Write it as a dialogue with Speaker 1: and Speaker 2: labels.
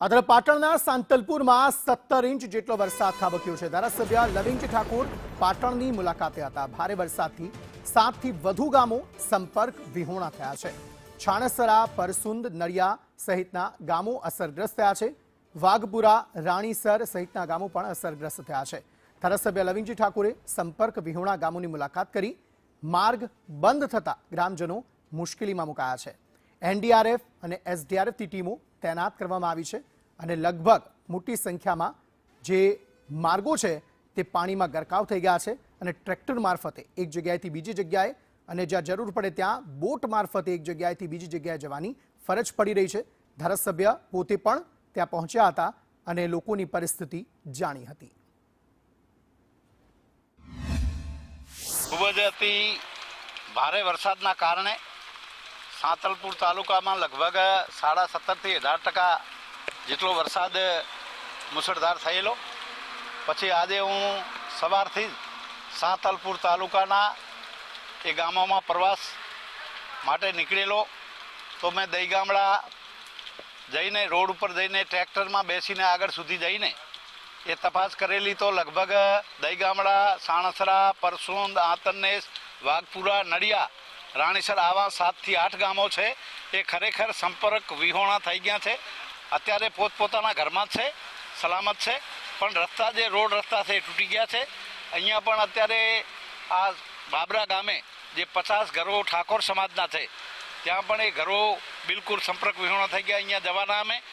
Speaker 1: આદર પાટણના સાંતલપુરમાં 17 ઇંચ જેટલો વરસાદ ખાબક્યો છે। ધારાસભ્ય લવિંગ ઠાકોર પાટણની મુલાકાતે હતા। ભારે વરસાદથી 7 થી વધુ ગામો સંપર્ક વિહોણા થયા છે। છાણસરા, પરસુંદ, નડિયા સહિતના ગામો અસરગ્રસ્ત થયા છે। વાઘપુરા, રાણીસર સહિતના ગામો પણ અસરગ્રસ્ત થયા છે। ધારાસભ્ય લવિંગ ઠાકોરે સંપર્ક વિહોણા ગામોની મુલાકાત કરી। માર્ગ બંધ થતા ગ્રામજનો મુશ્કેલીમાં મુકાયા છે। એનડીઆરએફ અને એસડીઆરએફની ટીમો તૈનાત કરવામાં આવી છે અને લગભગ મોટી સંખ્યામાં જે માર્ગો છે તે પાણીમાં ગરકાવ થઈ ગયા છે અને ટ્રેક્ટર મારફતે એક જગ્યાએથી બીજી જગ્યાએ અને જ્યાં જરૂર પડે ત્યાં બોટ મારફતે એક જગ્યાએથી બીજી જગ્યાએ જવાની ફરજ પડી રહી છે। ધારાસભ્ય પોતે પણ ત્યાં પહોંચ્યા હતા અને લોકોની પરિસ્થિતિ જાણી હતી।
Speaker 2: ખૂબ જ અતિ ભારે વરસાદના કારણે સાંતલપુર તાલુકામાં લગભગ 17.5 થી 18% જેટલો વરસાદ મુસળધાર થયેલો। પછી આજે હું સવારથી જ સાંતલપુર તાલુકાના એ ગામોમાં પ્રવાસ માટે નીકળેલો। તો મેં દહીગામડા જઈને રોડ ઉપર જઈને ટ્રેક્ટરમાં બેસીને આગળ સુધી જઈને એ તપાસ કરેલી। તો લગભગ દહીગામડા, સાણસરા, પરસુંદ, આંતરનેસ, વાઘપુરા, નડિયા, રાણીસર આવા 7 થી 8 ગામો છે એ ખરેખર સંપર્ક વિહોણા થઈ ગયા છે। અત્યારે પોતપોતાના ઘરમાં જ છે, સલામત છે, પણ રસ્તા જે રોડ રસ્તા છે એ તૂટી ગયા છે। અહીંયા પણ અત્યારે આ બાબરા ગામે જે 50 ઘરો ઠાકોર સમાજના છે ત્યાં પણ એ ઘરો બિલકુલ સંપર્ક વિહોણા થઈ ગયા। અહીંયા જવાના અમે